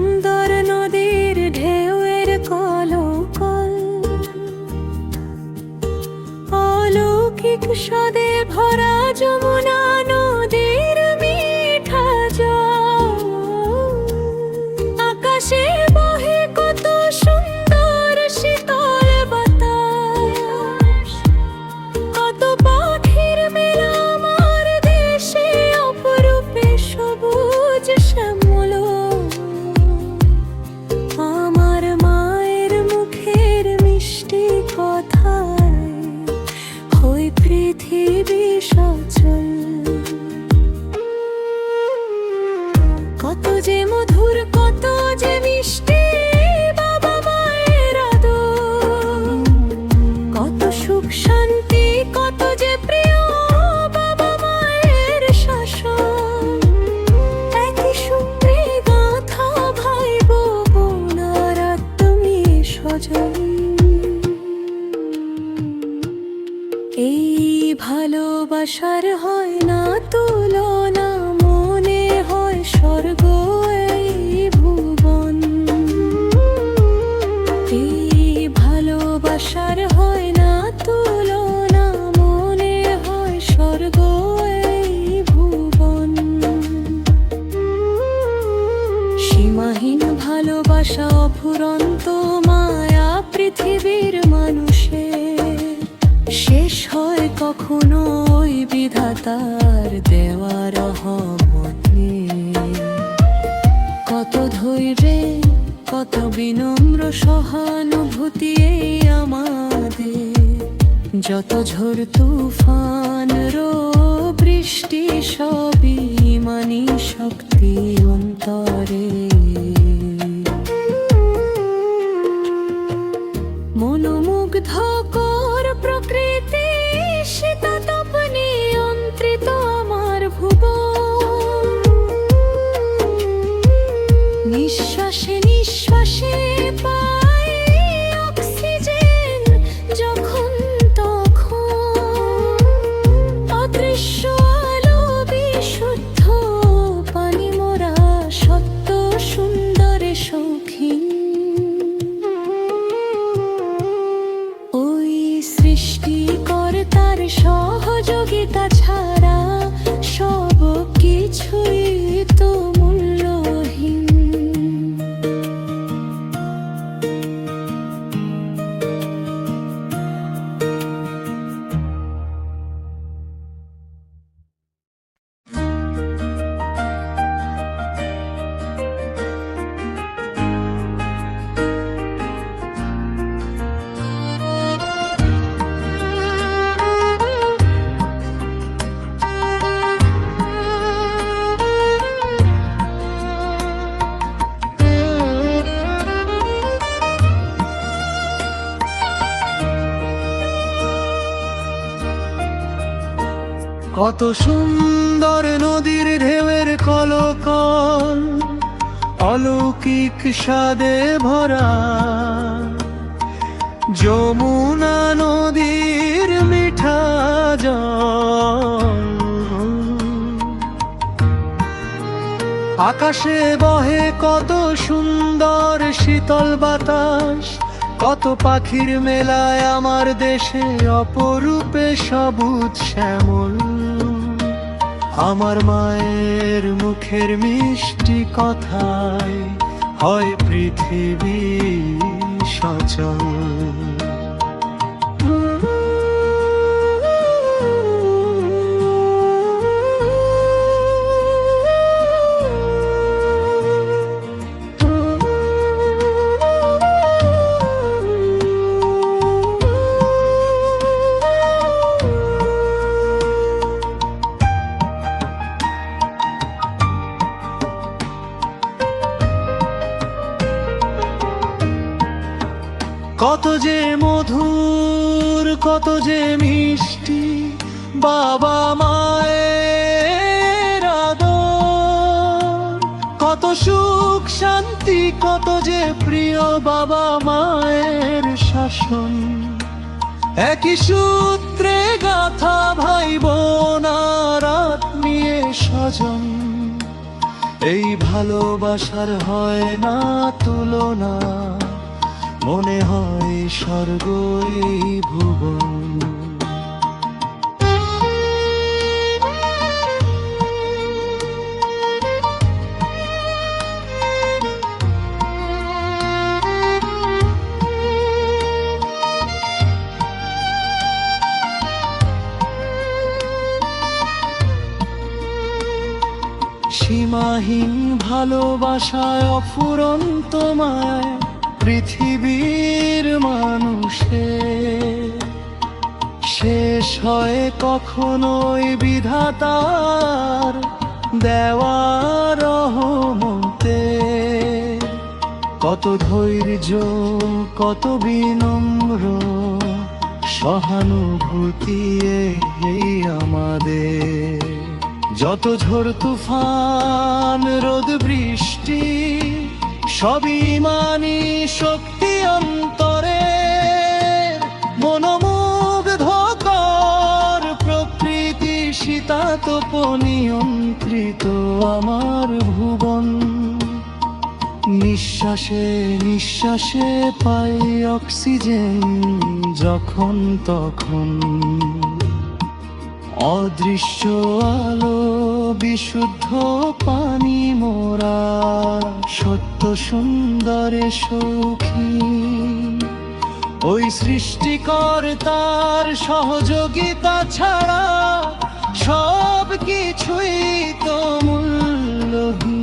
সুন্দর নদীর ঢেউয়ের কলকল, অলৌকিক স্বাদে ভরা যমুনা নদীর মিঠা জল। আকাশে বহে কত সুন্দর শীতল বাতাস, কত পাখির মেলা আমার দেশে অপরূপে সবুজ শ্যামল। আমার মায়ের মুখের মিষ্টি কথায় হই পৃথিবী সচল। কত যে মধুর, কত যে মিষ্টি বাবা মায়ের আদর, কত সুখ শান্তি, কত যে প্রিয় বাবা মায়ের শাসন। একই সূত্রে গাঁথা ভাই বোনার তুমি স্বজন। এই ভালোবাসার হয় না তুলনা, মনে হয় স্বর্গ এই ভুবন। এই ভালোবাসার হয় না তুলনা, মনে হয় স্বর্গ এই ভুবন। সীমাহীন ভালোবাসা, অফুরন্ত মায়া পৃথিবীর মানুষের, শেষ হয় কখনো ওই বিধাতার দেওয়া রহমতে। কত ধৈর্যে, কত বিনম্র সহানুভূতি এই আমাদের। যত ঝড় তুফান বৃষ্টি সবই মানি শক্তি অন্তরে। মনোমুগ্ধকর প্রকৃতি শীততাপ নিয়ন্ত্রিত আমার ভুবন। নিঃশ্বাসে নিঃশ্বাসে পাই অক্সিজেন যখন তখন। অদৃশ্য আলো, বিশুদ্ধ পানি, মোরা সত্য সুন্দরে শৌখিন। ওই সৃষ্টিকর্তার সহযোগিতা ছাড়া সব কিছুই তো মূল্যহীন। কত সুন্দর নদীর ঢেউয়ের কলকল, অলৌকিক স্বাদে ভরা যমুনা নদীর মিঠা জল। আকাশে বহে কত সুন্দর শীতল বাতাস, কত পাখির মেলায় আমার দেশে অপরূপে সবুজ শ্যামল। আমার মায়ের মুখের মিষ্টি কথায় হয় পৃথিবী সচল। কত যে মধুর, কত যে মিষ্টি বাবা মায়ের আদর। কত সুখ শান্তি, কত যে প্রিয় বাবা মায়ের শাসন। একই সূত্রে গাথা ভাই বোনার আত্মীয় স্বজন। এই ভালোবাসার হয় না তুলনা, মনে হয় স্বর্গ এই ভুবন। সীমাহীন ভালোবাসায় অফুরন্ত মায় পৃথিবীর মানুষে শেষ হয় কখনোই বিধাতার দেওয়া রহমতে। কত ধৈর্য, কত বিনম্র সহানুভূতি এই আমাদের। যত ঝড় তুফান রোদ বৃষ্টি সবই মানি শক্তি অন্তরে। মনোমুগ্ধকর প্রকৃতি শীতাতপ নিয়ন্ত্রিত আমার ভুবন। নিঃশ্বাসে নিঃশ্বাসে পাই অক্সিজেন যখন তখন। অদৃশ্য আলো, বিশুদ্ধ পানি, মোরা সত্য সুন্দরে সৌখী। ওই সৃষ্টিকর্তার সহযোগিতা ছাড়া সব কিছুই তো মূল্যহীন।